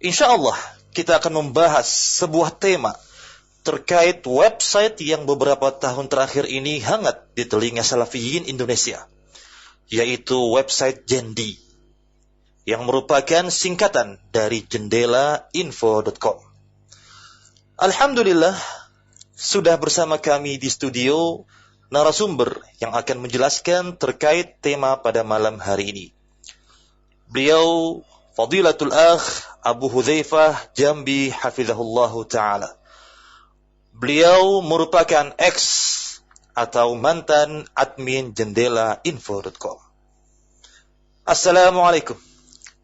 Insya Allah kita akan membahas sebuah tema terkait website yang beberapa tahun terakhir ini hangat di telinga Salafiyin Indonesia, yaitu website Jendi, yang merupakan singkatan dari jendelainfo.com. Alhamdulillah, sudah bersama kami di studio narasumber yang akan menjelaskan terkait tema pada malam hari ini. Beliau Fadilatul Akh Abu Hudzaifah Jambi hafizahullahu ta'ala. Beliau merupakan ex atau mantan admin jendelainfo.com. Assalamualaikum.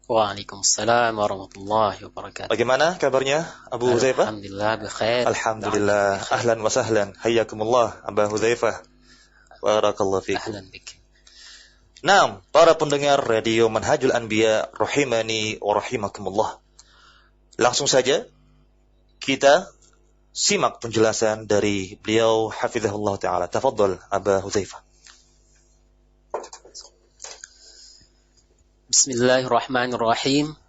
Waalaikumsalam warahmatullahi wabarakatuh. Bagaimana kabarnya Abu Hudzaifah? Alhamdulillah bikhair. Alhamdulillah. Ahlan wa sahlan. Hayyakumullah Abu Hudzaifah. Barakallahu fikum. Ahlan bik. Naam, para pendengar Radio Manhajul Anbiya rahimani wa rahimakumullah. Langsung saja kita simak penjelasan dari beliau hafizahullah taala. Tafadhal Abu Hudzaifah. Bismillahirrahmanirrahim.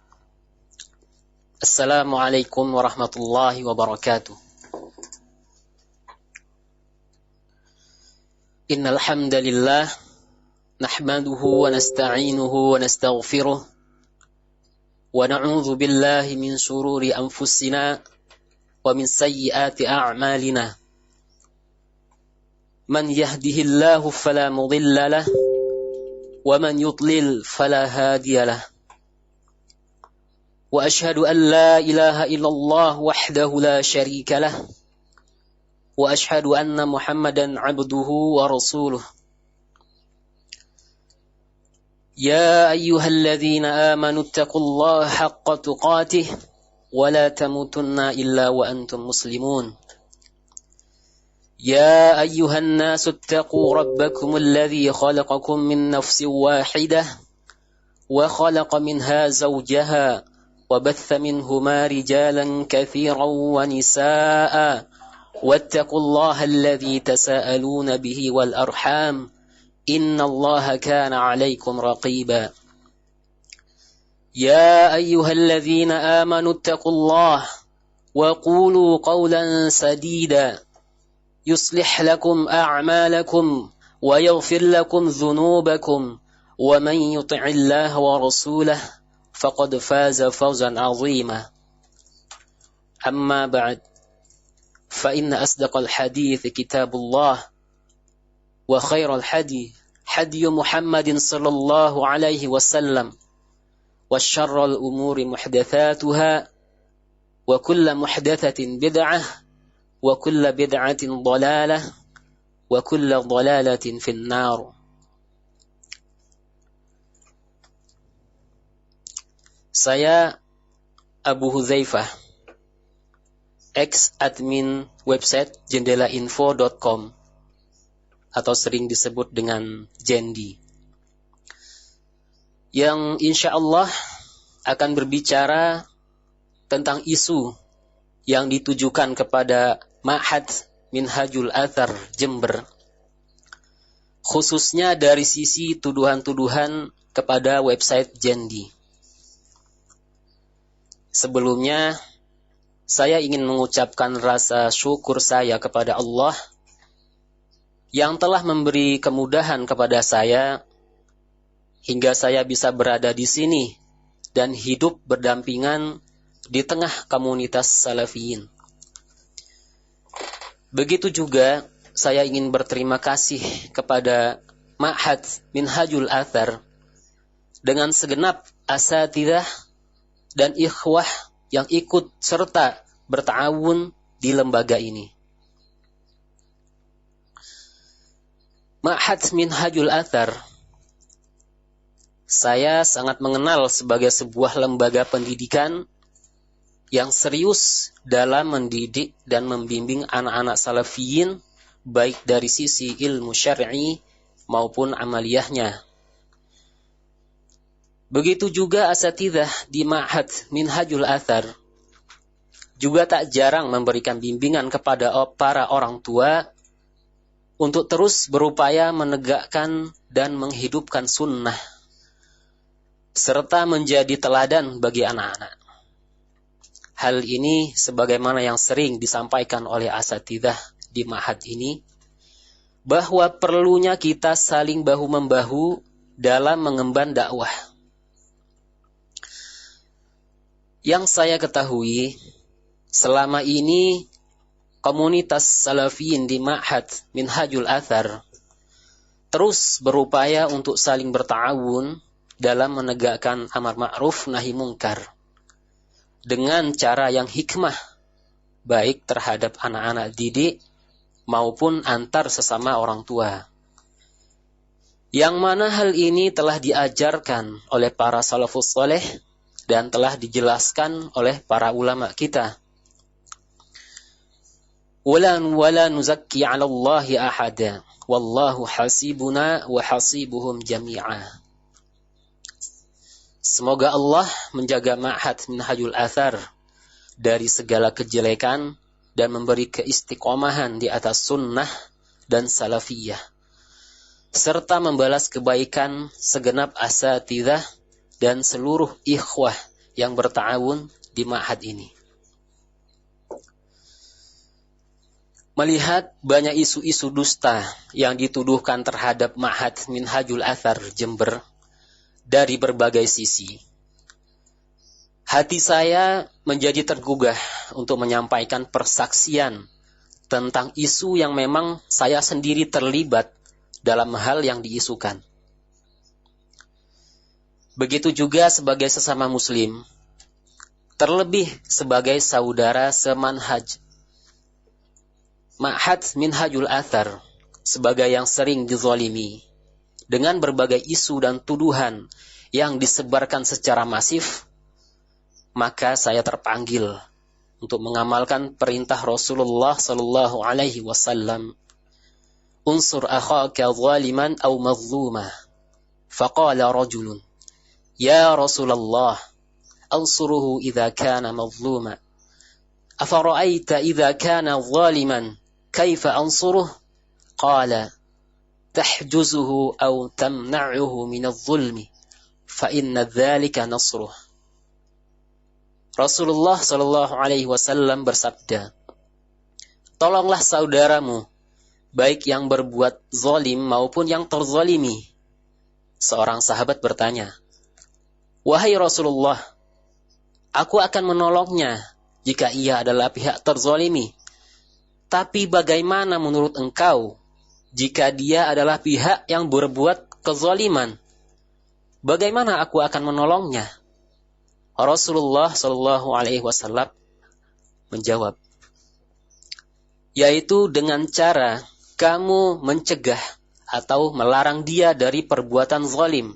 Assalamualaikum warahmatullahi wabarakatuh. Innal hamdalillah nahmaduhu wa nasta'inuhu wa nastaghfiruh wa na'udzu billahi min shururi anfusina wa min sayyiati a'malina. Man yahdihillahu fala mudilla lahu wa man yudlil fala hadiya lahu. Wa ashhadu an la ilaha illallah wahdahu la sharika lahu wa ashhadu anna Muhammadan 'abduhu wa rasuluh. يا أيها الذين آمنوا اتقوا الله حق تقاته ولا تموتن إلا وأنتم مسلمون. يا أيها الناس اتقوا ربكم الذي خلقكم من نفس واحدة وخلق منها زوجها وبث منهما رجالا كثيرا ونساء واتقوا الله الذي تساءلون به والأرحام إن الله كان عليكم رقيبا. يا أيها الذين آمنوا اتقوا الله وقولوا قولا سديدا يصلح لكم أعمالكم ويغفر لكم ذنوبكم ومن يطع الله ورسوله فقد فاز فوزا عظيما. أما بعد فإن أصدق الحديث كتاب الله وخير الحدي حدي محمد صلى الله عليه وسلم وشر الأمور محدثاتها وكل محدثة بدعة وكل بدعة ضلالة وكل ضلالة في النار. Saya Abu Hudzaifah, ex-admin website jendelainfo.com atau sering disebut dengan Jendi, yang insya Allah akan berbicara tentang isu yang ditujukan kepada Ma'had Minhajul Athar Jember, khususnya dari sisi tuduhan-tuduhan kepada website Jendi. Sebelumnya, saya ingin mengucapkan rasa syukur saya kepada Allah yang telah memberi kemudahan kepada saya hingga saya bisa berada di sini dan hidup berdampingan di tengah komunitas Salafiyin. Begitu juga saya ingin berterima kasih kepada Ma'had Minhajul Athar dengan segenap asatidzah dan ikhwah yang ikut serta berta'awun di lembaga ini. Ma'had Minhajul Athar saya sangat mengenal sebagai sebuah lembaga pendidikan yang serius dalam mendidik dan membimbing anak-anak salafiyin baik dari sisi ilmu syar'i maupun amaliyahnya. Begitu juga asatidzah di Ma'had Minhajul Athar juga tak jarang memberikan bimbingan kepada para orang tua untuk terus berupaya menegakkan dan menghidupkan sunnah, serta menjadi teladan bagi anak-anak. hal ini sebagaimana yang sering disampaikan oleh asatidzah di ma'had ini, bahwa perlunya kita saling bahu-membahu dalam mengemban dakwah. Yang saya ketahui, selama ini komunitas salafiyin di Ma'had Minhajul Athar terus berupaya untuk saling berta'awun dalam menegakkan amar ma'ruf nahi mungkar dengan cara yang hikmah, baik terhadap anak-anak didik maupun antar sesama orang tua. Yang mana hal ini telah diajarkan oleh para salafus saleh dan telah dijelaskan oleh para ulama kita. Wala nuzakki 'ala Allahi ahada, wallahu hasibuna wa hasibuhum jami'a. Semoga Allah menjaga Ma'had Minhajul Athar dari segala kejelekan dan memberi keistiqomahan di atas sunnah dan salafiyah, serta membalas kebaikan segenap asatidzah dan seluruh ikhwah yang berta'awun di ma'had ini. Melihat banyak isu-isu dusta yang dituduhkan terhadap Ma'had Minhajul Athar Jember dari berbagai sisi, hati saya menjadi tergugah untuk menyampaikan persaksian tentang isu yang memang saya sendiri terlibat dalam hal yang diisukan. Begitu juga sebagai sesama muslim, terlebih sebagai saudara semanhaj. Ma'had Minhajul Athar sebagai yang sering dizalimi dengan berbagai isu dan tuduhan yang disebarkan secara masif, maka saya terpanggil untuk mengamalkan perintah Rasulullah sallallahu alaihi wasallam, unsur akhaka zaliman aw mazluma. Faqala rajulun, ya Rasulullah, ansuruhu idza kana mazluma. Afara'aita idza kana zaliman, kaifa ansuruh? Qala, tahjuzuhu aw tamna'uhu min adh-dhulmi, fa inna dzalika nasruh. Rasulullah sallallahu alaihi wasallam bersabda, tolonglah saudaramu, baik yang berbuat zalim maupun yang terzalimi. Seorang sahabat bertanya, wahai Rasulullah, aku akan menolongnya jika ia adalah pihak terzalimi. Tapi bagaimana menurut engkau jika dia adalah pihak yang berbuat kezaliman? Bagaimana aku akan menolongnya? Rasulullah sallallahu alaihi wasallam menjawab, yaitu dengan cara kamu mencegah atau melarang dia dari perbuatan zalim,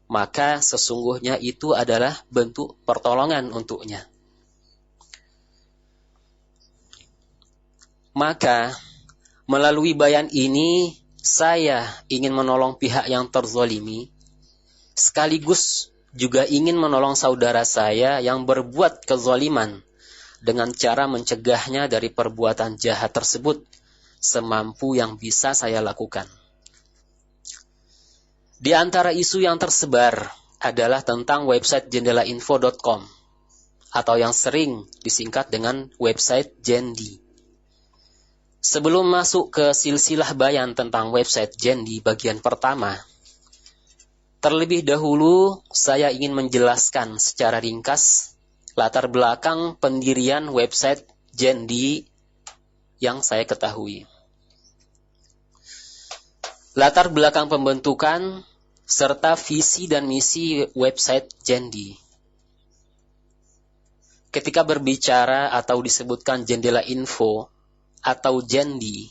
maka sesungguhnya itu adalah bentuk pertolongan untuknya. Maka melalui bayan ini saya ingin menolong pihak yang terzalimi, sekaligus juga ingin menolong saudara saya yang berbuat kezaliman dengan cara mencegahnya dari perbuatan jahat tersebut semampu yang bisa saya lakukan. Di antara isu yang tersebar adalah tentang website jendelainfo.com atau yang sering disingkat dengan website Jendi. Sebelum masuk ke silsilah bayan tentang website Jendi bagian pertama, terlebih dahulu saya ingin menjelaskan secara ringkas latar belakang pendirian website Jendi yang saya ketahui. Latar belakang pembentukan serta visi dan misi website Jendi. Ketika berbicara atau disebutkan Jendela Info atau Jendi,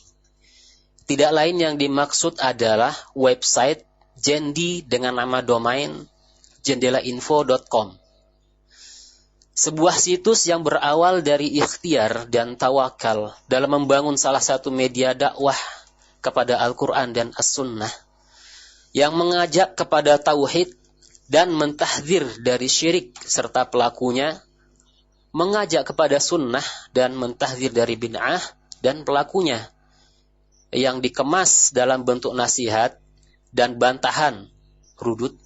tidak lain yang dimaksud adalah website Jendi dengan nama domain jendelainfo.com. Sebuah situs yang berawal dari ikhtiar dan tawakal dalam membangun salah satu media dakwah kepada Al-Quran dan As-Sunnah yang mengajak kepada tauhid dan mentahdzir dari syirik serta pelakunya, mengajak kepada sunnah dan mentahdzir dari bid'ah dan pelakunya, yang dikemas dalam bentuk nasihat dan bantahan rudud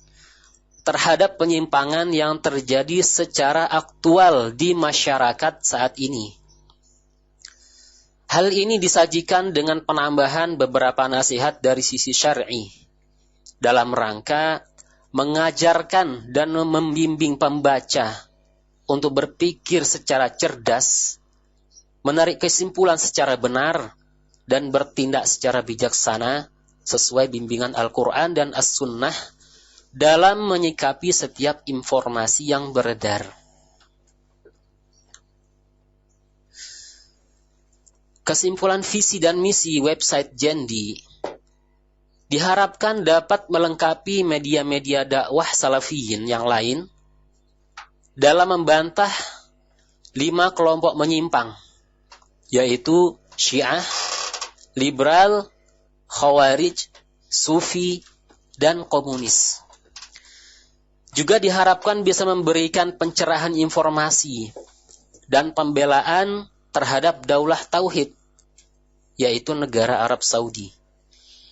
terhadap penyimpangan yang terjadi secara aktual di masyarakat saat ini. Hal ini disajikan dengan penambahan beberapa nasihat dari sisi syar'i dalam rangka mengajarkan dan membimbing pembaca untuk berpikir secara cerdas, menarik kesimpulan secara benar, dan bertindak secara bijaksana sesuai bimbingan Al-Quran dan As-Sunnah dalam menyikapi setiap informasi yang beredar. Kesimpulan visi dan misi website Jendi diharapkan dapat melengkapi media-media dakwah salafiyin yang lain dalam membantah 5 kelompok menyimpang, yaitu Syiah, liberal, Khawarij, Sufi, dan komunis. Juga diharapkan bisa memberikan pencerahan informasi dan pembelaan terhadap daulah tauhid, yaitu negara Arab Saudi,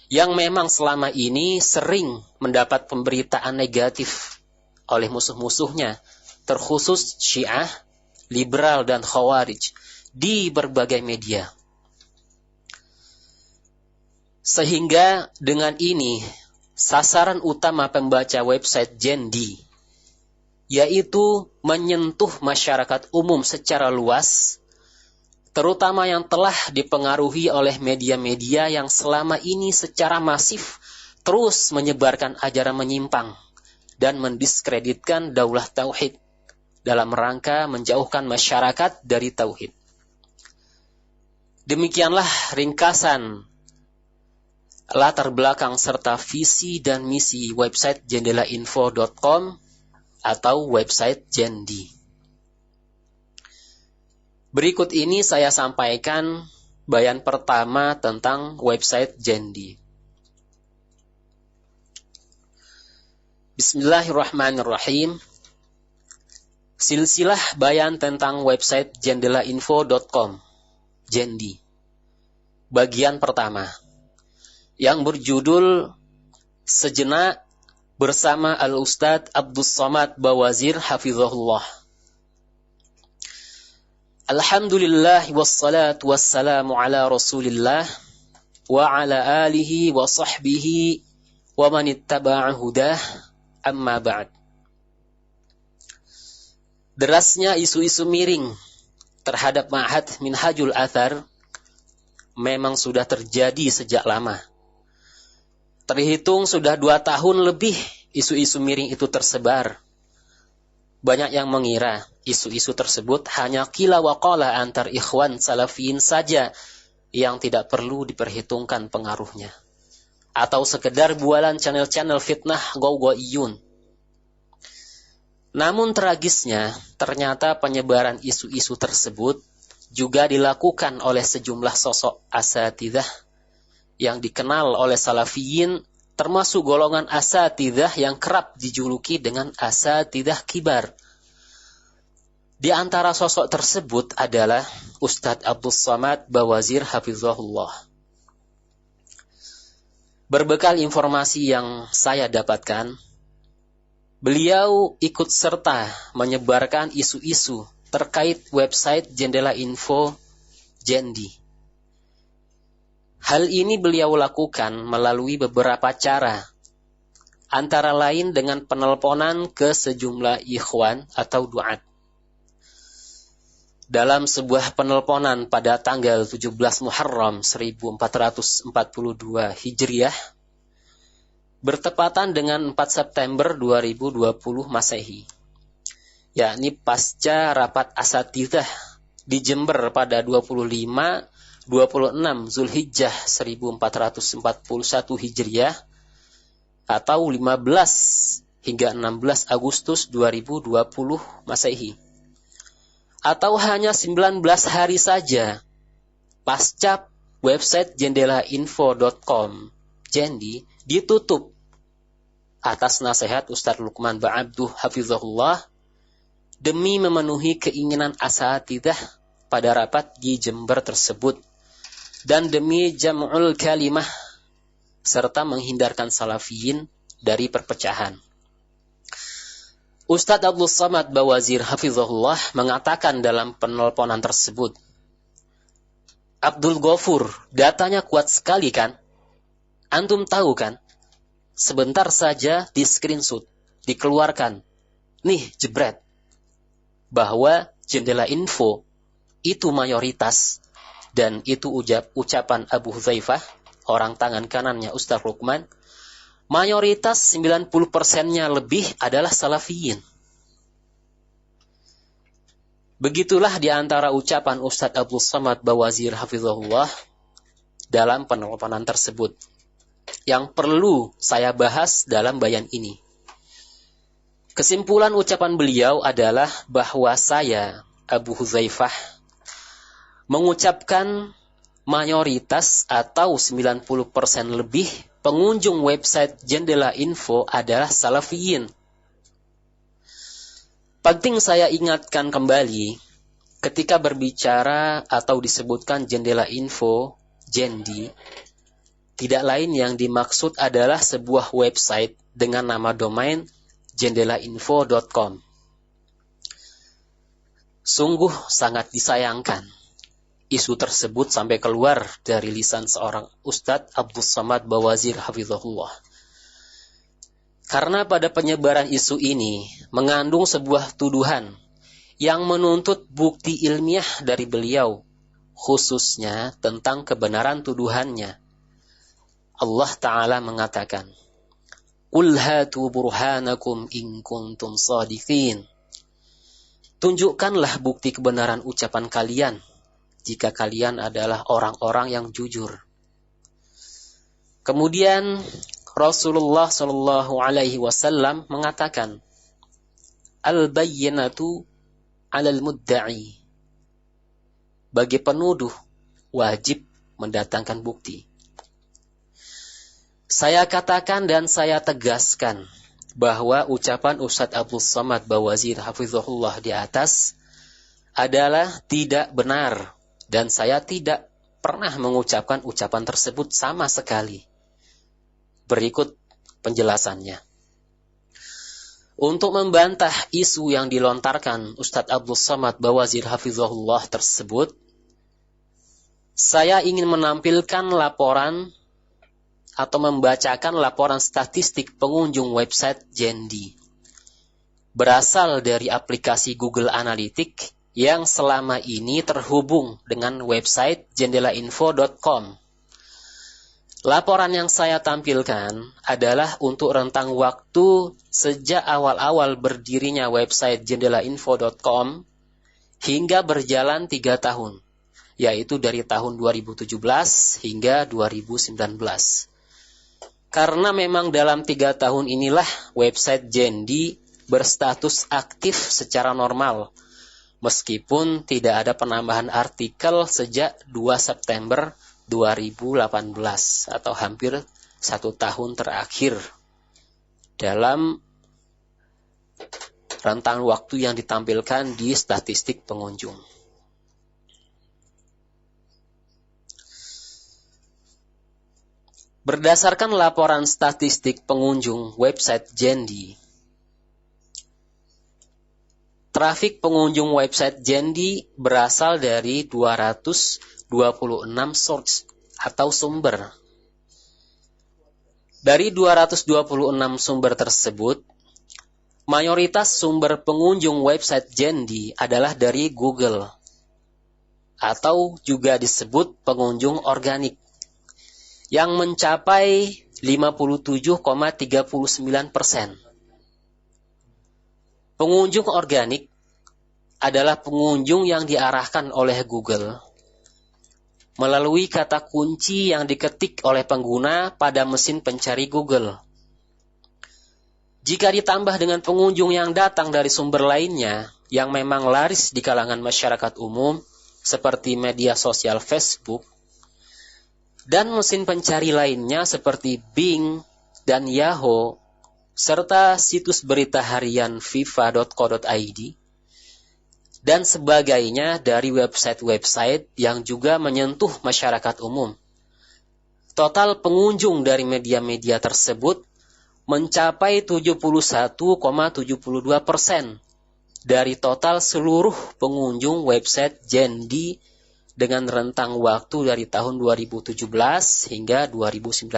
yang memang selama ini sering mendapat pemberitaan negatif oleh musuh-musuhnya, terkhusus Syiah, liberal, dan Khawarij di berbagai media. Sehingga dengan ini, sasaran utama pembaca website Jendi yaitu menyentuh masyarakat umum secara luas, terutama yang telah dipengaruhi oleh media-media yang selama ini secara masif terus menyebarkan ajaran menyimpang dan mendiskreditkan daulah tauhid dalam rangka menjauhkan masyarakat dari tauhid. Demikianlah ringkasan latar belakang serta visi dan misi website jendelainfo.com atau website Jendi. Berikut ini saya sampaikan bayan pertama tentang website Jendi. Bismillahirrahmanirrahim. Silsilah bayan tentang website jendelainfo.com, Jendi. Bagian pertama, yang berjudul Sejenak bersama Al-Ustadz Abdus Somad Bawazir Hafizahullah. Alhamdulillah wassalatu wassalamu ala Rasulillah wa ala alihi wa sahbihi wa man ittaba'a hudah, amma ba'd. Derasnya isu-isu miring terhadap Ma'had Minhajul Athar memang sudah terjadi sejak lama. Terhitung sudah 2 tahun lebih isu-isu miring itu tersebar. Banyak yang mengira isu-isu tersebut hanya qila wa qala antar ikhwan salafiyin saja yang tidak perlu diperhitungkan pengaruhnya. Atau sekedar bualan channel-channel fitnah gawgaiyun. Namun tragisnya, ternyata penyebaran isu-isu tersebut juga dilakukan oleh sejumlah sosok asatidzah yang dikenal oleh salafiyin, termasuk golongan asatidzah yang kerap dijuluki dengan asatidzah kibar. Di antara sosok tersebut adalah Ustadz Abdus Somad Bawazir Hafizahullah. Berbekal informasi yang saya dapatkan, beliau ikut serta menyebarkan isu-isu terkait website Jendela Info Jendi. Hal ini beliau lakukan melalui beberapa cara, antara lain dengan penelponan ke sejumlah ikhwan atau duat. Dalam sebuah penelponan pada tanggal 17 Muharram 1442 Hijriah, bertepatan dengan 4 September 2020 Masehi, yakni pasca rapat asatidzah di Jember pada 26 Zulhijjah 1441 Hijriah atau 15 hingga 16 Agustus 2020 Masehi, atau hanya 19 hari saja pasca website jendelainfo.com Jendi ditutup atas nasihat Ustadz Luqman Ba'abduh Hafizahullah demi memenuhi keinginan asatidzah pada rapat di Jember tersebut dan demi jam'ul kalimah serta menghindarkan salafiyin dari perpecahan. Ustadz Abdul Samad Bawazir Hafizahullah mengatakan dalam penelponan tersebut, Abdul Ghafur, datanya kuat sekali kan? Antum tahu kan? Sebentar saja di screenshot, dikeluarkan. Nih, jebret. Bahwa jendela info itu mayoritas, dan itu ucapan Abu Hudzaifah, orang tangan kanannya Ustaz Luqman, mayoritas 90%-nya lebih adalah salafiyin. Begitulah di antara ucapan Ustadz Abdul Samad Bawazir Hafizahullah dalam penelponan tersebut yang perlu saya bahas dalam bayan ini. Kesimpulan ucapan beliau adalah bahwa saya, Abu Hudzaifah, mengucapkan mayoritas atau 90% lebih pengunjung website Jendela Info adalah salafiyin. Penting saya ingatkan kembali, ketika berbicara atau disebutkan Jendela Info, Jendi, tidak lain yang dimaksud adalah sebuah website dengan nama domain jendelainfo.com. Sungguh sangat disayangkan isu tersebut sampai keluar dari lisan seorang Ustadz Abdul Samad Bawazir Hafizahullah. Karena pada penyebaran isu ini mengandung sebuah tuduhan yang menuntut bukti ilmiah dari beliau, khususnya tentang kebenaran tuduhannya. Allah Ta'ala mengatakan, Qul hatu burhanakum in kuntum shadiqin. Tunjukkanlah bukti kebenaran ucapan kalian jika kalian adalah orang-orang yang jujur. Kemudian Rasulullah Shallallahu Alaihi Wasallam mengatakan, al-bayyinatu 'alal mudda'i. Bagi penuduh wajib mendatangkan bukti. Saya katakan dan saya tegaskan bahwa ucapan Ustadz Abdul Samad Bawazir Hafizahullah di atas adalah tidak benar, dan saya tidak pernah mengucapkan ucapan tersebut sama sekali. Berikut penjelasannya. Untuk membantah isu yang dilontarkan Ustadz Abdul Samad Bawazir Hafizahullah tersebut, saya ingin menampilkan laporan atau membacakan laporan statistik pengunjung website Jendi. Berasal dari aplikasi Google Analytics yang selama ini terhubung dengan website jendelainfo.com. Laporan yang saya tampilkan adalah untuk rentang waktu sejak awal-awal berdirinya website jendelainfo.com hingga berjalan 3 tahun, yaitu dari tahun 2017 hingga 2019. Karena memang dalam 3 tahun inilah website Jendi berstatus aktif secara normal, meskipun tidak ada penambahan artikel sejak 2 September 2018 atau hampir 1 tahun terakhir dalam rentang waktu yang ditampilkan di statistik pengunjung. Berdasarkan laporan statistik pengunjung website Jendi, trafik pengunjung website Jendi berasal dari 226 source atau sumber. Dari 226 sumber tersebut, mayoritas sumber pengunjung website Jendi adalah dari Google atau juga disebut pengunjung organik yang mencapai 57,39%. Pengunjung organik adalah pengunjung yang diarahkan oleh Google melalui kata kunci yang diketik oleh pengguna pada mesin pencari Google. Jika ditambah dengan pengunjung yang datang dari sumber lainnya yang memang laris di kalangan masyarakat umum seperti media sosial Facebook dan mesin pencari lainnya seperti Bing dan Yahoo serta situs berita harian fifa.co.id dan sebagainya dari website-website yang juga menyentuh masyarakat umum. Total pengunjung dari media-media tersebut mencapai 71,72% dari total seluruh pengunjung website Jendi dengan rentang waktu dari tahun 2017 hingga 2019.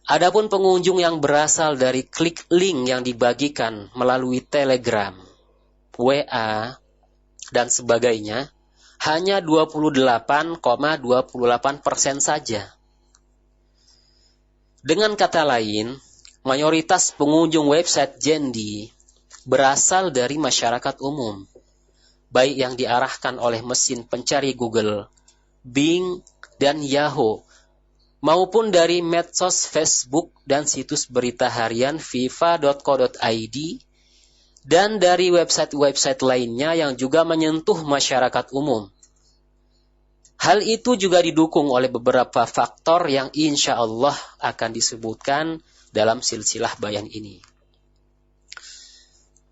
Adapun pengunjung yang berasal dari klik link yang dibagikan melalui Telegram, WA, dan sebagainya, hanya 28,28% saja. Dengan kata lain, mayoritas pengunjung website Jendi berasal dari masyarakat umum, baik yang diarahkan oleh mesin pencari Google, Bing, dan Yahoo, maupun dari medsos Facebook dan situs berita harian fifa.co.id, dan dari website-website lainnya yang juga menyentuh masyarakat umum. Hal itu juga didukung oleh beberapa faktor yang insya Allah akan disebutkan dalam silsilah bayan ini.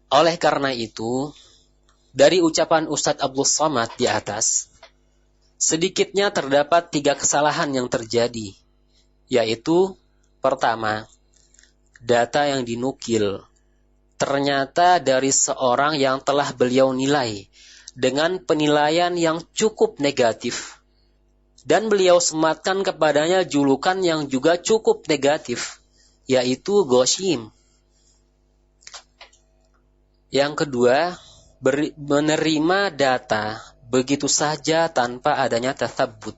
Oleh karena itu, dari ucapan Ustadz Abdul Somad di atas, sedikitnya terdapat 3 kesalahan yang terjadi, yaitu pertama, data yang dinukil ternyata dari seorang yang telah beliau nilai dengan penilaian yang cukup negatif, dan beliau sematkan kepadanya julukan yang juga cukup negatif, yaitu Ghoshim. Yang kedua, menerima data begitu saja tanpa adanya tatsabbut.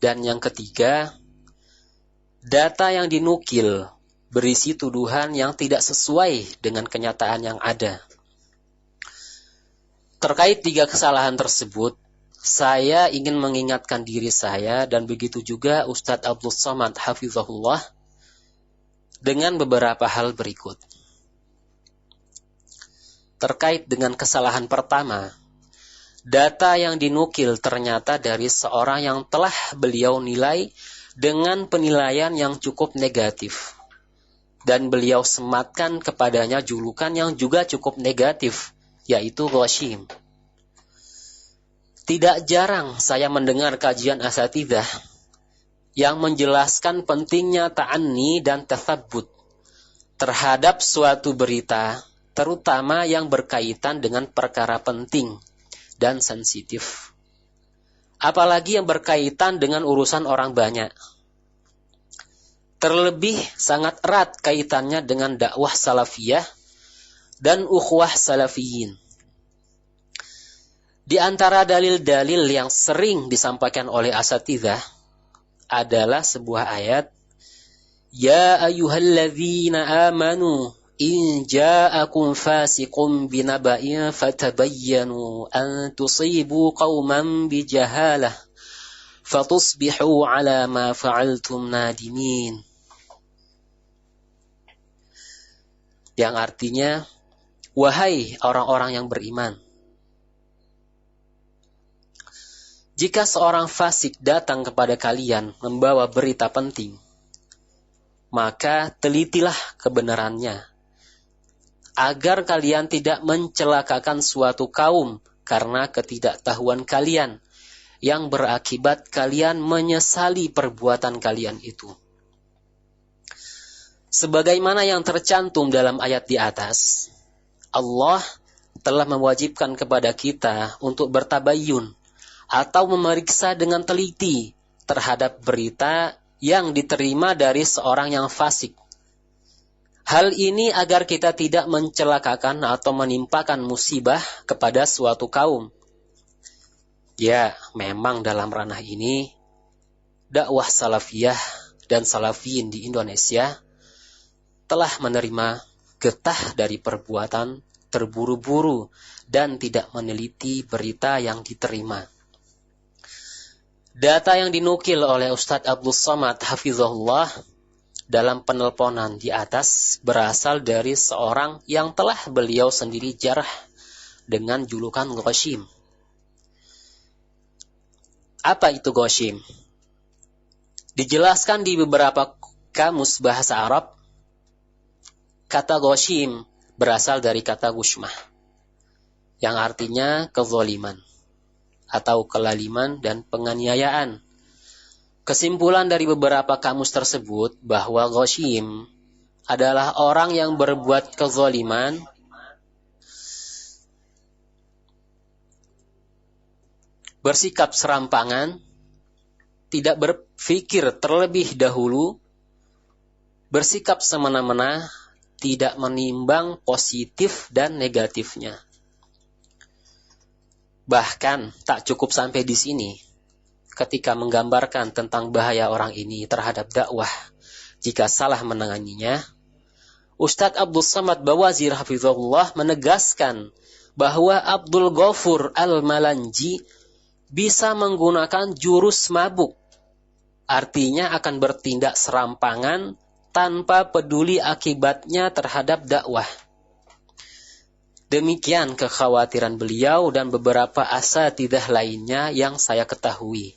Dan yang ketiga, data yang dinukil berisi tuduhan yang tidak sesuai dengan kenyataan yang ada. Terkait 3 kesalahan tersebut, saya ingin mengingatkan diri saya dan begitu juga Ustadz Abdul Somad Hafizahullah dengan beberapa hal berikut. Terkait dengan kesalahan pertama, data yang dinukil ternyata dari seorang yang telah beliau nilai dengan penilaian yang cukup negatif, dan beliau sematkan kepadanya julukan yang juga cukup negatif, yaitu Ghoshim. Tidak jarang saya mendengar kajian asatidzah yang menjelaskan pentingnya ta'anni dan tatsabbut terhadap suatu berita, terutama yang berkaitan dengan perkara penting dan sensitif. Apalagi yang berkaitan dengan urusan orang banyak. Terlebih sangat erat kaitannya dengan dakwah salafiyah dan ukhuwah salafiyin. Di antara dalil-dalil yang sering disampaikan oleh asatidzah adalah sebuah ayat, Ya ayyuhalladzina amanu in ja'akum fasiqun binaba'in fatabayyanu an tusibu qauman bijahalah fatusbihu ala ma fa'altum nadimin. Yang artinya, wahai orang-orang yang beriman, jika seorang fasik datang kepada kalian membawa berita penting, maka telitilah kebenarannya, agar kalian tidak mencelakakan suatu kaum karena ketidaktahuan kalian, yang berakibat kalian menyesali perbuatan kalian itu. Sebagaimana yang tercantum dalam ayat di atas, Allah telah mewajibkan kepada kita untuk bertabayyun atau memeriksa dengan teliti terhadap berita yang diterima dari seorang yang fasik. Hal ini agar kita tidak mencelakakan atau menimpakan musibah kepada suatu kaum. Ya, memang dalam ranah ini, dakwah salafiyah dan salafiyin di Indonesia telah menerima getah dari perbuatan terburu-buru dan tidak meneliti berita yang diterima. Data yang dinukil oleh Ustadz Abdul Somad Hafizahullah dalam penelponan di atas berasal dari seorang yang telah beliau sendiri jarah dengan julukan Ghoshim. Apa itu Ghoshim? Dijelaskan di beberapa kamus bahasa Arab, kata Ghoshim berasal dari kata gushmah, yang artinya kezaliman atau kelaliman dan penganiayaan. Kesimpulan dari beberapa kamus tersebut bahwa ghasyim adalah orang yang berbuat kezaliman bersikap serampangan, tidak berpikir terlebih dahulu, bersikap semena-mena, tidak menimbang positif dan negatifnya. Bahkan tak cukup sampai di sini. Ketika menggambarkan tentang bahaya orang ini terhadap dakwah jika salah menanganinya, Ustadz Abdul Samad Bawazir Hafizahullah menegaskan bahwa Abdul Ghafur Al-Malanji bisa menggunakan jurus mabuk, artinya akan bertindak serampangan tanpa peduli akibatnya terhadap dakwah. Demikian kekhawatiran beliau dan beberapa asatidzah lainnya yang saya ketahui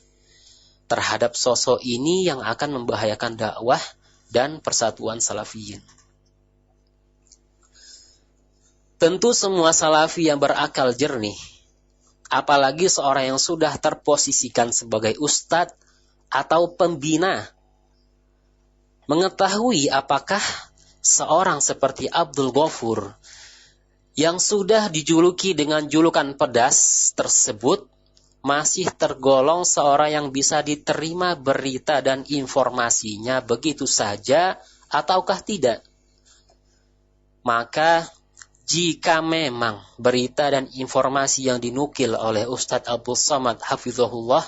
terhadap sosok ini yang akan membahayakan dakwah dan persatuan salafiyin. Tentu semua salafi yang berakal jernih, apalagi seorang yang sudah terposisikan sebagai ustadz atau pembina, mengetahui apakah seorang seperti Abdul Ghafur yang sudah dijuluki dengan julukan pedas tersebut masih tergolong seorang yang bisa diterima berita dan informasinya begitu saja ataukah tidak? Maka jika memang berita dan informasi yang dinukil oleh Ustadz Abdul Samad Hafizahullah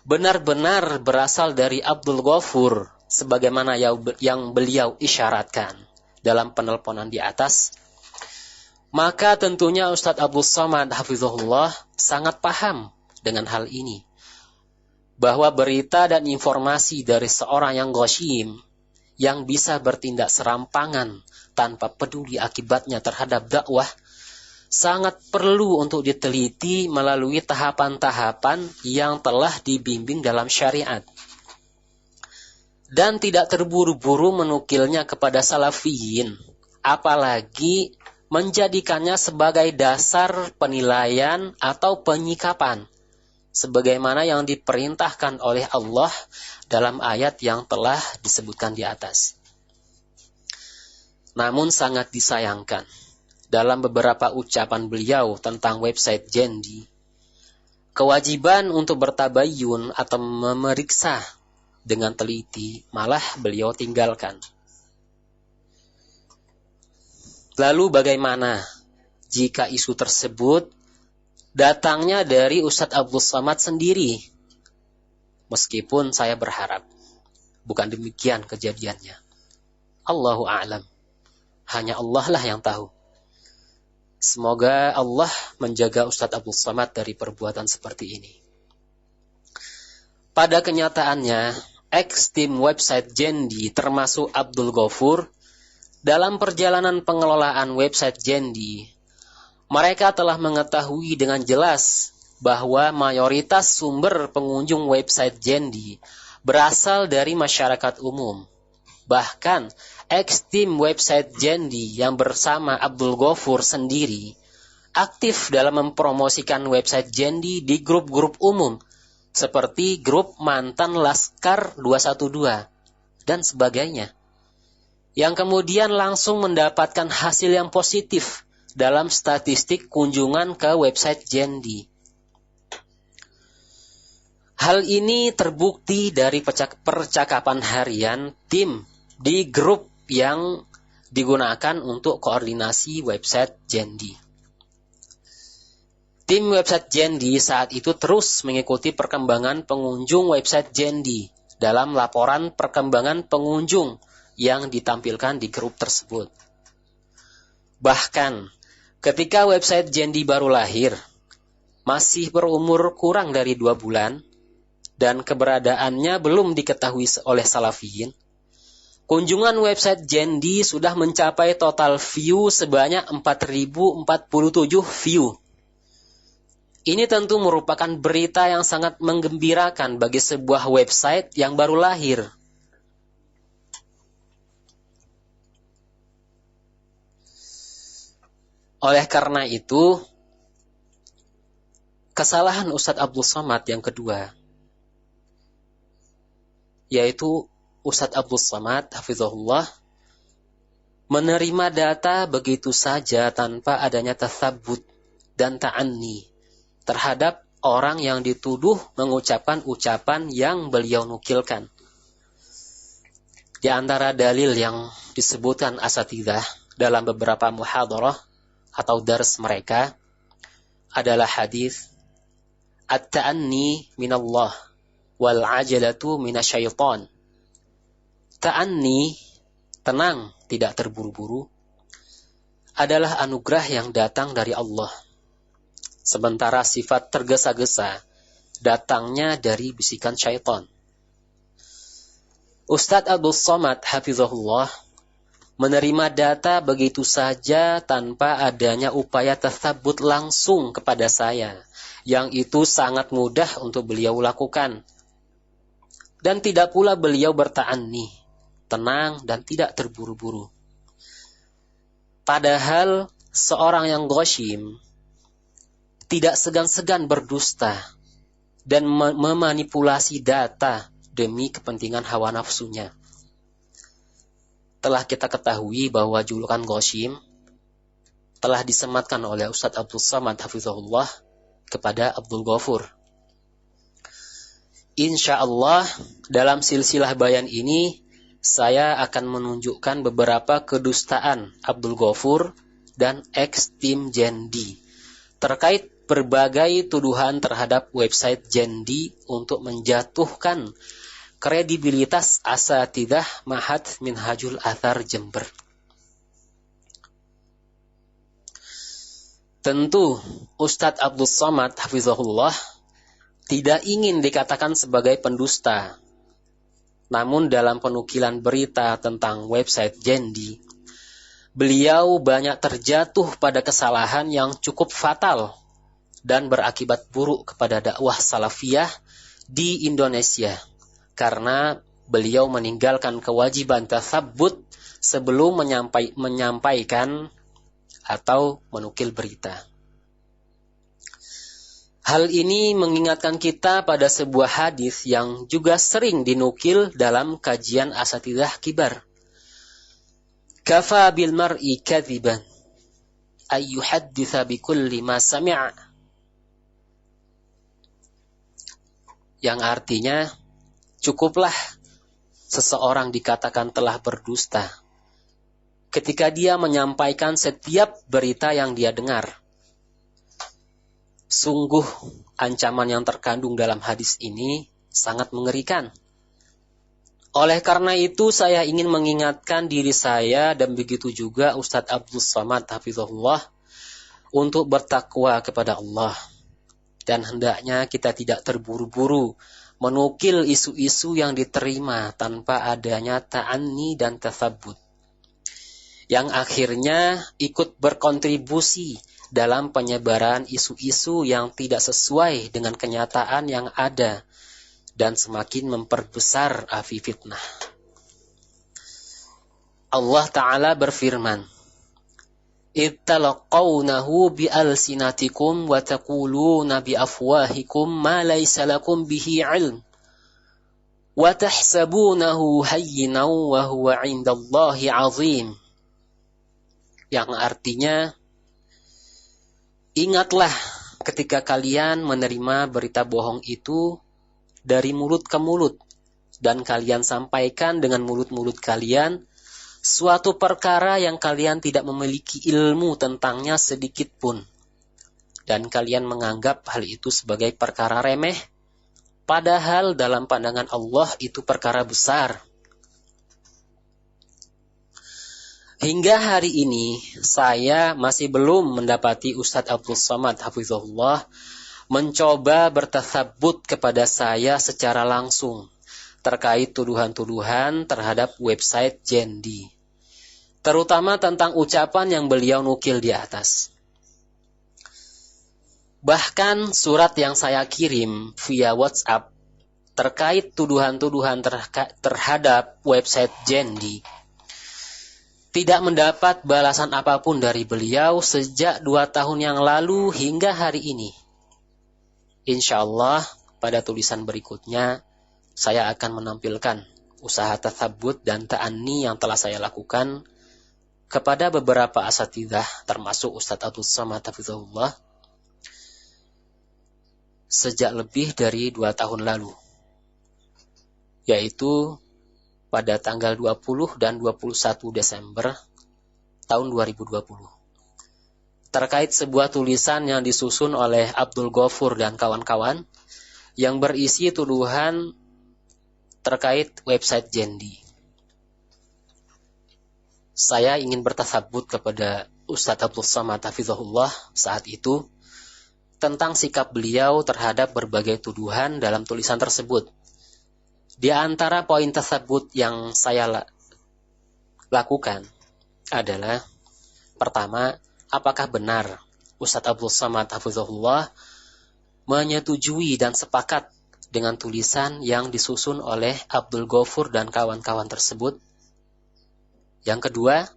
benar-benar berasal dari Abdul Ghafur sebagaimana yang beliau isyaratkan dalam penelponan di atas, maka tentunya Ustadz Abdul Samad Hafizahullah sangat paham dengan hal ini, bahwa berita dan informasi dari seorang yang ghasyim, yang bisa bertindak serampangan tanpa peduli akibatnya terhadap dakwah, sangat perlu untuk diteliti melalui tahapan-tahapan yang telah dibimbing dalam syariat. Dan tidak terburu-buru menukilnya kepada salafiyin, apalagi menjadikannya sebagai dasar penilaian atau penyikapan, sebagaimana yang diperintahkan oleh Allah dalam ayat yang telah disebutkan di atas. Namun sangat disayangkan, dalam beberapa ucapan beliau tentang website Jendi, kewajiban untuk bertabayyun atau memeriksa dengan teliti malah beliau tinggalkan. Lalu bagaimana jika isu tersebut datangnya dari Ustadz Abdul Samad sendiri? Meskipun saya berharap bukan demikian kejadiannya. Allahu a'lam. Hanya Allah lah yang tahu. Semoga Allah menjaga Ustadz Abdul Samad dari perbuatan seperti ini. Pada kenyataannya, ex-tim website Jendi termasuk Abdul Ghafur, dalam perjalanan pengelolaan website Jendi, mereka telah mengetahui dengan jelas bahwa mayoritas sumber pengunjung website Jendi berasal dari masyarakat umum. Bahkan, ex-tim website Jendi yang bersama Abdul Ghafur sendiri aktif dalam mempromosikan website Jendi di grup-grup umum seperti grup mantan Laskar 212 dan sebagainya, yang kemudian langsung mendapatkan hasil yang positif dalam statistik kunjungan ke website Jendi. Hal ini terbukti dari percakapan harian tim di grup yang digunakan untuk koordinasi website Jendi. Tim website Jendi saat itu terus mengikuti perkembangan pengunjung website Jendi dalam laporan perkembangan pengunjung yang ditampilkan di grup tersebut. Bahkan, ketika website Jendi baru lahir, masih berumur kurang dari 2 bulan, dan keberadaannya belum diketahui oleh salafiyin, kunjungan website Jendi sudah mencapai total view sebanyak 4.047 view. Ini tentu merupakan berita yang sangat menggembirakan bagi sebuah website yang baru lahir. Oleh karena itu, kesalahan Ustadz Abdul Samad yang kedua yaitu Ustadz Abdul Somad hafizahullah menerima data begitu saja tanpa adanya tatsabbut dan ta'anni terhadap orang yang dituduh mengucapkan ucapan yang beliau nukilkan. Di antara dalil yang disebutkan asatidzah dalam beberapa muhadarah atau dars mereka adalah hadis at-ta'anni minallah wal ajalatu minasyaiton. Ta'anni, tenang, tidak terburu-buru, adalah anugerah yang datang dari Allah. Sementara sifat tergesa-gesa datangnya dari bisikan syaitan. Ustadz Abdul Somad hafizahullah menerima data begitu saja tanpa adanya upaya tatsabbut langsung kepada saya, yang itu sangat mudah untuk beliau lakukan. Dan tidak pula beliau berta'anni, tenang dan tidak terburu-buru. Padahal seorang yang ghasyim tidak segan-segan berdusta dan memanipulasi data demi kepentingan hawa nafsunya. Telah kita ketahui bahwa julukan ghasyim telah disematkan oleh Ustadz Abdul Somad hafizahullah kepada Abdul Ghafur. Insya Allah dalam silsilah bayan ini saya akan menunjukkan beberapa kedustaan Abdul Ghafur dan ex-tim Jendi terkait berbagai tuduhan terhadap website Jendi untuk menjatuhkan kredibilitas asatidzah Ma'had Minhajul Athar Jember. Tentu Ustadz Abdul Somad hafizahullah tidak ingin dikatakan sebagai pendusta. Namun dalam penukilan berita tentang website Jendi, beliau banyak terjatuh pada kesalahan yang cukup fatal dan berakibat buruk kepada dakwah salafiyah di Indonesia karena beliau meninggalkan kewajiban tatsabbut sebelum menyampaikan atau menukil berita. Hal ini mengingatkan kita pada sebuah hadis yang juga sering dinukil dalam kajian asatidzah kibar. Kafa bil mar'i kadziban ay yuhadditsa bi kulli ma sami'a. Yang artinya, cukuplah seseorang dikatakan telah berdusta ketika dia menyampaikan setiap berita yang dia dengar. Sungguh ancaman yang terkandung dalam hadis ini sangat mengerikan. Oleh karena itu saya ingin mengingatkan diri saya dan begitu juga Ustadz Abdul Somad hafizahullah untuk bertakwa kepada Allah. Dan hendaknya kita tidak terburu-buru menukil isu-isu yang diterima tanpa adanya ta'anni dan tatsabbut, yang akhirnya ikut berkontribusi dalam penyebaran isu-isu yang tidak sesuai dengan kenyataan yang ada dan semakin memperbesar api fitnah. Allah Ta'ala berfirman, "Ittalaqawnahu bi'alsinatikum wa taquluna bi'afwahikum ma laysa lakum bihi 'ilm wa tahsabunahu hayyinan wa huwa 'indallahi 'azim." Yang artinya, ingatlah ketika kalian menerima berita bohong itu dari mulut ke mulut dan kalian sampaikan dengan mulut-mulut kalian suatu perkara yang kalian tidak memiliki ilmu tentangnya sedikit pun. Dan kalian menganggap hal itu sebagai perkara remeh, padahal dalam pandangan Allah itu perkara besar. Hingga hari ini, saya masih belum mendapati Ustadz Abdul Somad hafizahullah mencoba bertatsabbut kepada saya secara langsung terkait tuduhan-tuduhan terhadap website Jendi, terutama tentang ucapan yang beliau nukil di atas. Bahkan surat yang saya kirim via WhatsApp terkait tuduhan-tuduhan terhadap website Jendi tidak mendapat balasan apapun dari beliau sejak 2 tahun yang lalu hingga hari ini. Insya Allah pada tulisan berikutnya saya akan menampilkan usaha tatsabbut dan ta'anni yang telah saya lakukan kepada beberapa asatidzah, termasuk Ustadz Abdul Somad Hafizahullah, sejak lebih dari 2 tahun lalu, yaitu pada tanggal 20 dan 21 Desember tahun 2020. Terkait sebuah tulisan yang disusun oleh Abdul Ghafur dan kawan-kawan yang berisi tuduhan terkait website Jendi. Saya ingin bertasabbut kepada Ustadz Abdul Somad Hafizahullah saat itu tentang sikap beliau terhadap berbagai tuduhan dalam tulisan tersebut. Di antara poin tasabbut yang saya lakukan adalah, pertama, apakah benar Ustadz Abdul Somad Hafizahullah menyetujui dan sepakat dengan tulisan yang disusun oleh Abdul Ghafur dan kawan-kawan tersebut? Yang kedua,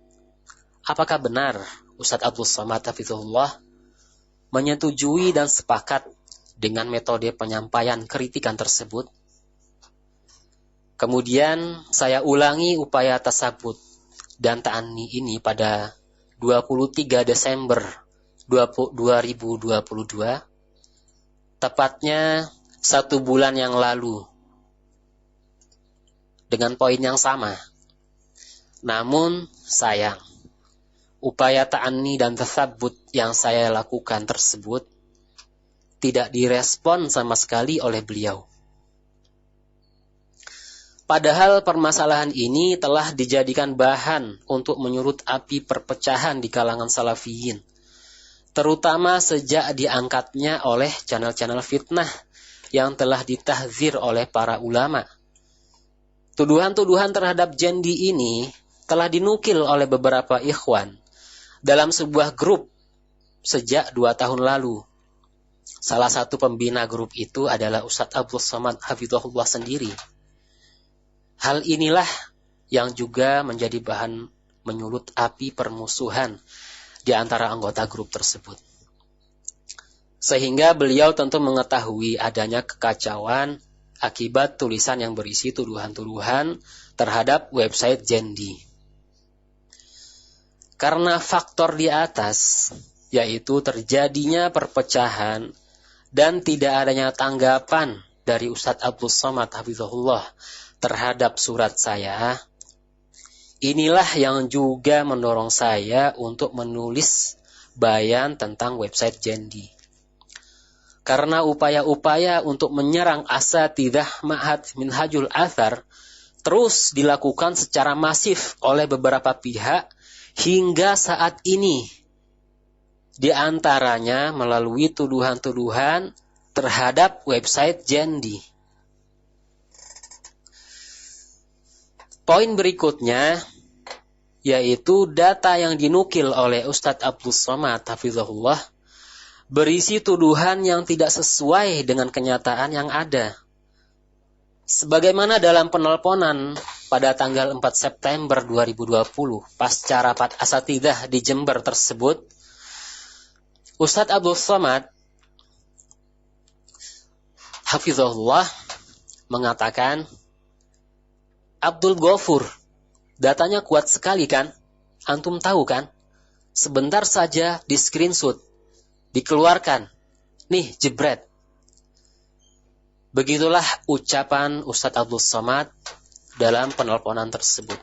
apakah benar Ustadz Abdul Somad Hafizahullah menyetujui dan sepakat dengan metode penyampaian kritikan tersebut? Kemudian saya ulangi upaya tasabbut dan ta'anni ini pada 23 Desember 2022, tepatnya 1 bulan yang lalu, dengan poin yang sama. Namun sayang, upaya ta'anni dan tasabbut yang saya lakukan tersebut tidak direspon sama sekali oleh beliau. Padahal permasalahan ini telah dijadikan bahan untuk menyurut api perpecahan di kalangan salafiyin, terutama sejak diangkatnya oleh channel-channel fitnah yang telah ditahzir oleh para ulama. Tuduhan-tuduhan terhadap Jendi ini telah dinukil oleh beberapa ikhwan dalam sebuah grup sejak 2 tahun lalu. Salah satu pembina grup itu adalah Ustadz Abdul Somad Hafizahullah sendiri. Hal inilah yang juga menjadi bahan menyulut api permusuhan di antara anggota grup tersebut. Sehingga beliau tentu mengetahui adanya kekacauan akibat tulisan yang berisi tuduhan-tuduhan terhadap website Jendi. Karena faktor di atas, yaitu terjadinya perpecahan dan tidak adanya tanggapan dari Ustadz Abdul Somad Hafizahullah terhadap surat saya, inilah yang juga mendorong saya untuk menulis bayan tentang website Jendi. Karena upaya-upaya untuk menyerang asatidzah Ma'had Minhajul Athar terus dilakukan secara masif oleh beberapa pihak hingga saat ini. Di antaranya melalui tuduhan-tuduhan terhadap website Jendi. Poin berikutnya yaitu data yang dinukil oleh Ustadz Abdul Somad Hafizahullah berisi tuduhan yang tidak sesuai dengan kenyataan yang ada. Sebagaimana dalam penelponan pada tanggal 4 September 2020 pasca rapat asatidzah di Jember tersebut, Ustadz Abdul Somad Hafizahullah mengatakan, Abdul Ghafur, datanya kuat sekali kan? Antum tahu kan? Sebentar saja di screenshot, dikeluarkan. Nih, jebret. Begitulah ucapan Ustadz Abdul Somad dalam penelponan tersebut.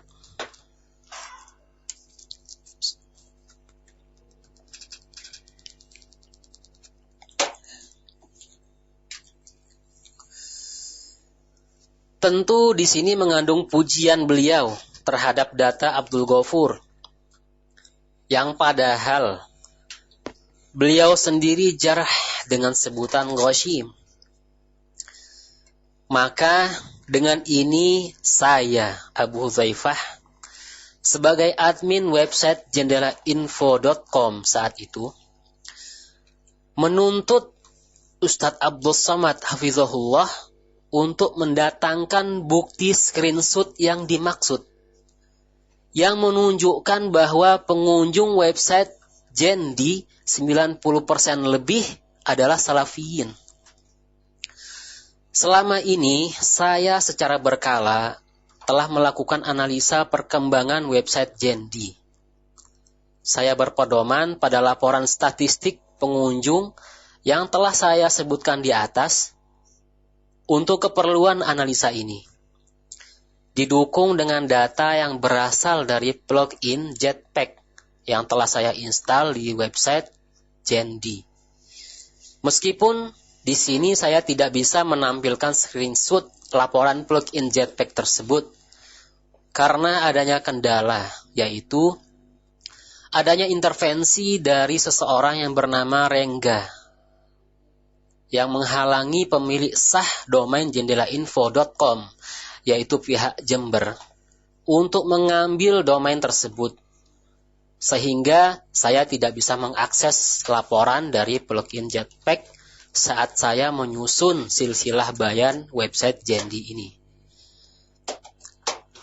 Tentu di sini mengandung pujian beliau terhadap data Abdul Ghafur, yang padahal beliau sendiri jarah dengan sebutan ghasyim. Maka dengan ini saya, Abu Hudzaifah, sebagai admin website jendelainfo.com saat itu, menuntut Ustadz Abdul Somad Hafizahullah untuk mendatangkan bukti screenshot yang dimaksud, yang menunjukkan bahwa pengunjung website Jendi 90% lebih adalah salafiyin. Selama ini saya secara berkala telah melakukan analisa perkembangan website Jendi. Saya berpedoman pada laporan statistik pengunjung yang telah saya sebutkan di atas untuk keperluan analisa ini. Didukung dengan data yang berasal dari plugin Jetpack yang telah saya install di website Jendi. Meskipun di sini saya tidak bisa menampilkan screenshot laporan plugin Jetpack tersebut karena adanya kendala, yaitu adanya intervensi dari seseorang yang bernama Rengga yang menghalangi pemilik sah domain jendelainfo.com, yaitu pihak Jember, untuk mengambil domain tersebut. Sehingga saya tidak bisa mengakses laporan dari plugin Jetpack saat saya menyusun silsilah bayan website Jendi ini.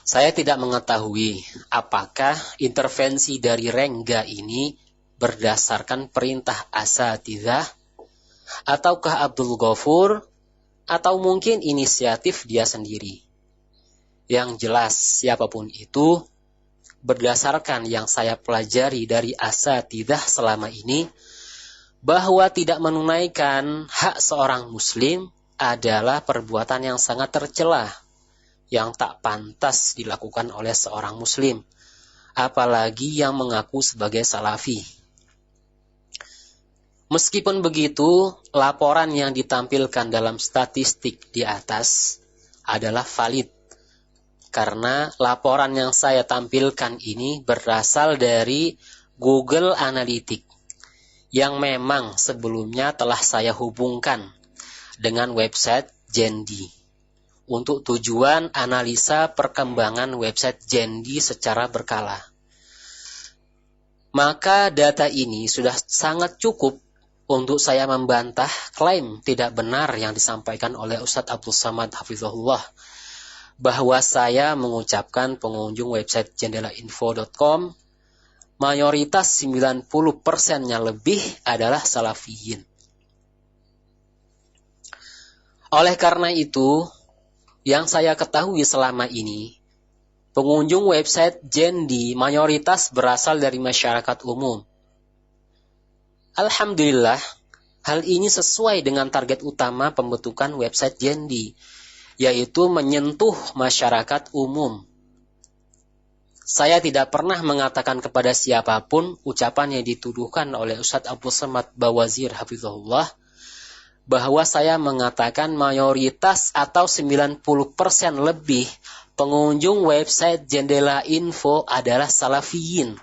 Saya tidak mengetahui apakah intervensi dari Rengga ini berdasarkan perintah asatidzah, ataukah Abdul Ghafur, atau mungkin inisiatif dia sendiri. Yang jelas siapapun itu, berdasarkan yang saya pelajari dari asatidzah selama ini, bahwa tidak menunaikan hak seorang muslim adalah perbuatan yang sangat tercela, yang tak pantas dilakukan oleh seorang muslim, apalagi yang mengaku sebagai salafi. Meskipun begitu, laporan yang ditampilkan dalam statistik di atas adalah valid, karena laporan yang saya tampilkan ini berasal dari Google Analytics, yang memang sebelumnya telah saya hubungkan dengan website Jendi untuk tujuan analisa perkembangan website Jendi secara berkala. Maka data ini sudah sangat cukup untuk saya membantah klaim tidak benar yang disampaikan oleh Ustadz Abdul Samad Hafizahullah, bahwa saya mengucapkan pengunjung website jendelainfo.com mayoritas 90%-nya lebih adalah salafiyin. Oleh karena itu, yang saya ketahui selama ini, pengunjung website Jendi mayoritas berasal dari masyarakat umum. Alhamdulillah, hal ini sesuai dengan target utama pembentukan website Jendi, yaitu menyentuh masyarakat umum. Saya tidak pernah mengatakan kepada siapapun ucapan yang dituduhkan oleh Ustadz Abdul Samad Bawazir Hafizahullah, bahwa saya mengatakan mayoritas atau 90% lebih pengunjung website Jendela Info adalah salafiyin.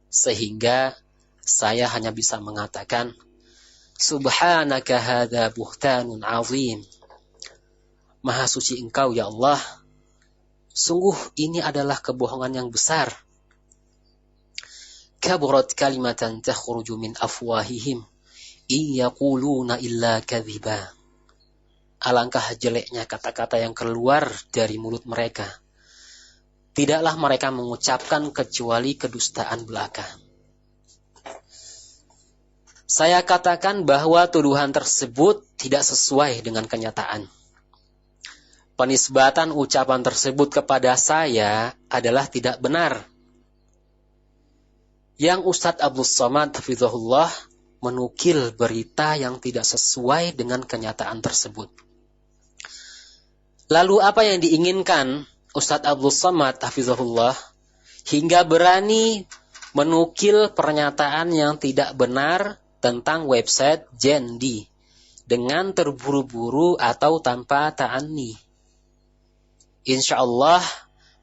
Sehingga saya hanya bisa mengatakan, Subhanaka hadza buhtanun azim. Maha suci Engkau ya Allah, sungguh ini adalah kebohongan yang besar. Kaburat kalimatan takhruju min afwahihim yaquluna illa kadhiba. Alangkah jeleknya kata-kata yang keluar dari mulut mereka. Tidaklah mereka mengucapkan kecuali kedustaan belaka. Saya katakan bahwa tuduhan tersebut tidak sesuai dengan kenyataan. Penisbatan ucapan tersebut kepada saya adalah tidak benar. Yang Ustadz Abdul Samad Hafizahullah menukil berita yang tidak sesuai dengan kenyataan tersebut. Lalu apa yang diinginkan Ustadz Abdul Samad Hafizahullah hingga berani menukil pernyataan yang tidak benar tentang website Jendi dengan terburu-buru atau tanpa ta'anni? Insya Allah,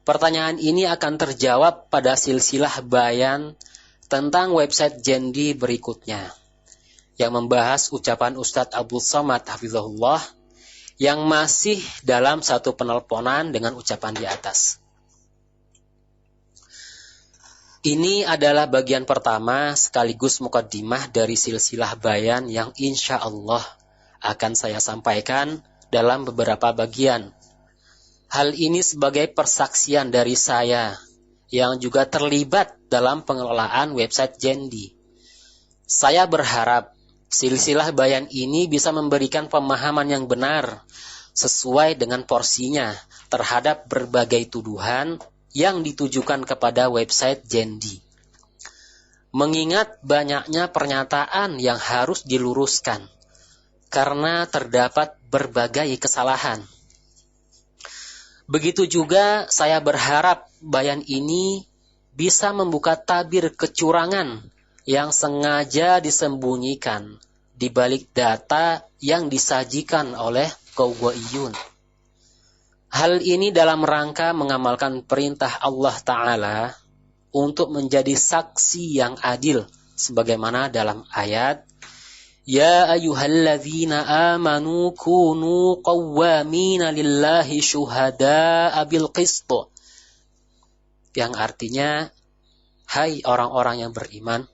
pertanyaan ini akan terjawab pada silsilah bayan tentang website Jendi berikutnya, yang membahas ucapan Ustadz Abdul Samad Hafizahullah yang masih dalam satu penelponan dengan ucapan di atas. Ini adalah bagian pertama sekaligus mukaddimah dari silsilah bayan yang insya Allah akan saya sampaikan dalam beberapa bagian. Hal ini sebagai persaksian dari saya yang juga terlibat dalam pengelolaan website Jendi. Saya berharap Silsilah bayan ini bisa memberikan pemahaman yang benar sesuai dengan porsinya terhadap berbagai tuduhan yang ditujukan kepada website Jendi. Mengingat banyaknya pernyataan yang harus diluruskan karena terdapat berbagai kesalahan. Begitu juga saya berharap bayan ini bisa membuka tabir kecurangan yang sengaja disembunyikan di balik data yang disajikan oleh Qawwaiyun. Hal ini dalam rangka mengamalkan perintah Allah Ta'ala untuk menjadi saksi yang adil, sebagaimana dalam ayat, Ya ayyuhalladzina amanu kunu qawwamina lillahi syuhada'a bil qist. Yang artinya, hai orang-orang yang beriman,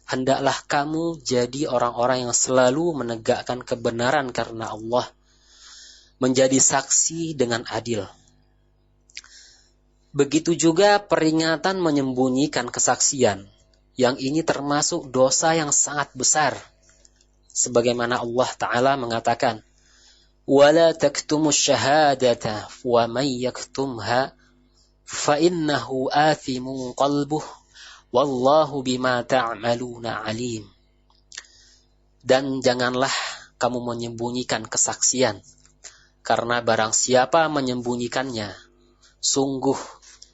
hendaklah kamu jadi orang-orang yang selalu menegakkan kebenaran karena Allah, menjadi saksi dengan adil. Begitu juga peringatan menyembunyikan kesaksian, yang ini termasuk dosa yang sangat besar. Sebagaimana Allah Ta'ala mengatakan, وَلَا تَكْتُمُوا الشَّهَادَةَ وَمَنْ يَكْتُمْهَا فَإِنَّهُ آثِمٌ قَلْبُهُ وَاللَّهُ بِمَا تَعْمَلُونَ عَلِيمٌ. Dan janganlah kamu menyembunyikan kesaksian, karena barang siapa menyembunyikannya, sungguh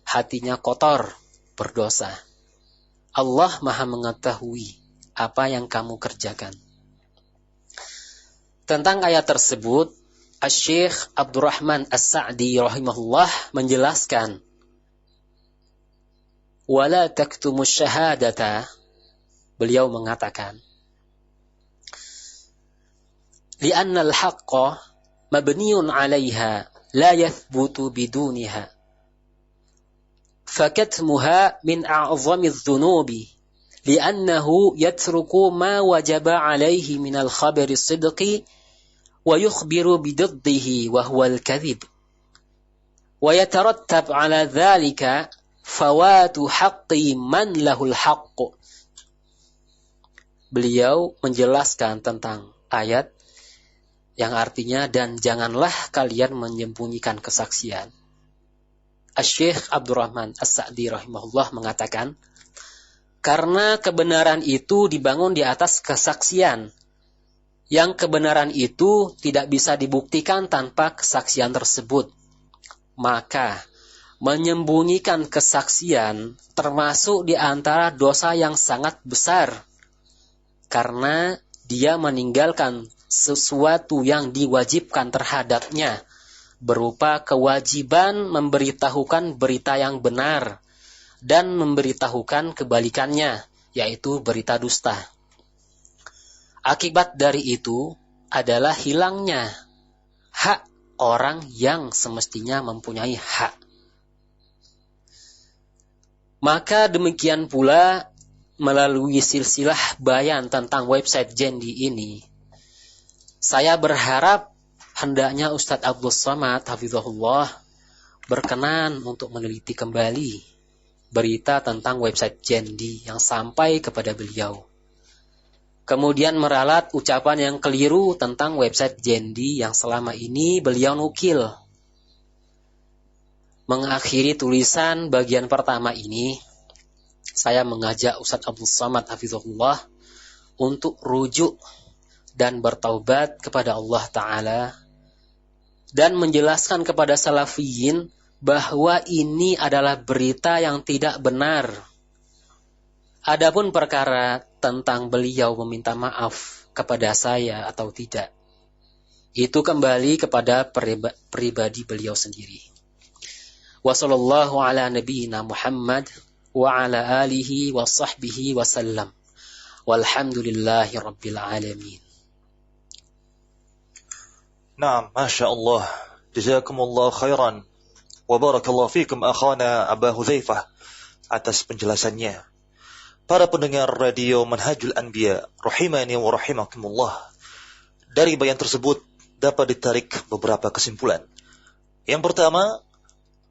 hatinya kotor, berdosa. Allah Maha mengetahui apa yang kamu kerjakan. Tentang ayat tersebut, Asy-Syaikh Abdurrahman As-Sa'di rahimahullah menjelaskan, wala taktumus syahadata, beliau mengatakan, li'anna al-haqqa mabniun 'alaiha la yathbutu biduniha. Fakatmuha min a'zami adh-dhunubi li'annahu yatruku ma wajaba 'alaihi min al-khabari as-sidqi wa yukhbiru bididdihi wa huwa al-kadhib. Wa yatarattab 'ala dhalika fawatu haqqi man lahul haqq. Beliau menjelaskan tentang ayat yang artinya, dan janganlah kalian menyembunyikan kesaksian. Asy-Syaikh Abdurrahman As-Sa'di rahimahullah mengatakan, karena kebenaran itu dibangun di atas kesaksian, yang kebenaran itu tidak bisa dibuktikan tanpa kesaksian tersebut. Maka menyembunyikan kesaksian termasuk di antara dosa yang sangat besar, karena dia meninggalkan sesuatu yang diwajibkan terhadapnya, berupa kewajiban memberitahukan berita yang benar dan memberitahukan kebalikannya, yaitu berita dusta. Akibat dari itu adalah hilangnya hak orang yang semestinya mempunyai hak. Maka demikian pula melalui silsilah bayan tentang website Jendi ini, saya berharap hendaknya Ustadz Abdul Somad hafizahullah berkenan untuk meneliti kembali berita tentang website Jendi yang sampai kepada beliau. Kemudian meralat ucapan yang keliru tentang website Jendi yang selama ini beliau nukil. Mengakhiri tulisan bagian pertama ini, saya mengajak Ustadz Abdul Somad hafizahullah untuk rujuk dan bertaubat kepada Allah Ta'ala dan menjelaskan kepada salafiyin bahwa ini adalah berita yang tidak benar. Adapun perkara tentang beliau meminta maaf kepada saya atau tidak, itu kembali kepada pribadi beliau sendiri. Wa sallallahu ala nabiyyina Muhammad wa ala alihi wa sahbihi wa sallam. Walhamdulillahi rabbil alamin. Naam, Masya Allah. Jazakumullah khairan. Wa barakallahu fikum akhana Aba Hudzaifah atas penjelasannya. Para pendengar radio Manhajul Anbiya, rahimani wa rahimakumullah. Dari bayan tersebut dapat ditarik beberapa kesimpulan. Yang pertama,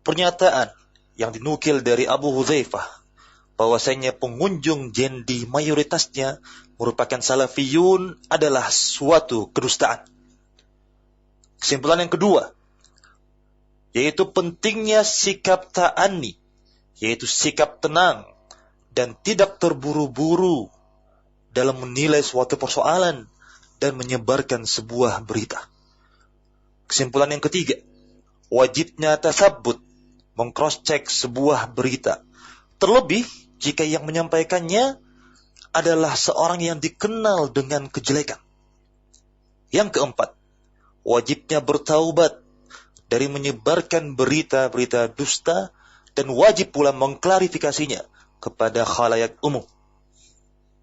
pernyataan yang dinukil dari Abu Hudzaifah bahwasanya pengunjung jendi mayoritasnya merupakan salafiyun adalah suatu kedustaan. Kesimpulan yang kedua, yaitu pentingnya sikap ta'ani, yaitu sikap tenang dan tidak terburu-buru dalam menilai suatu persoalan dan menyebarkan sebuah berita. Kesimpulan yang ketiga, wajibnya tasabbut, meng-cross-check sebuah berita, terlebih jika yang menyampaikannya adalah seorang yang dikenal dengan kejelekan. Yang keempat, wajibnya bertaubat dari menyebarkan berita-berita dusta dan wajib pula mengklarifikasinya kepada khalayak umum.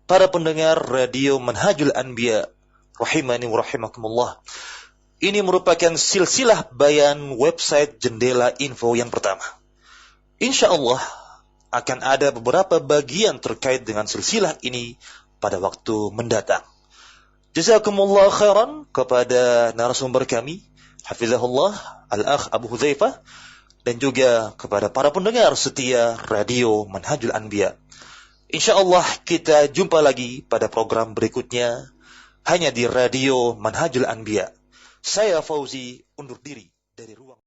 Para pendengar radio Manhajul Anbiya, rahimani wa rahimakumullah, ini merupakan silsilah bayan website Jendela Info yang pertama. Insya Allah akan ada beberapa bagian terkait dengan silsilah ini pada waktu mendatang. Jazakumullah khairan kepada narasumber kami, hafizahullah, Al-Akh Abu Hudzaifah, dan juga kepada para pendengar setia radio Manhajul Anbiya. Insya Allah kita jumpa lagi pada program berikutnya, hanya di radio Manhajul Anbiya. Saya Fauzi undur diri dari ruang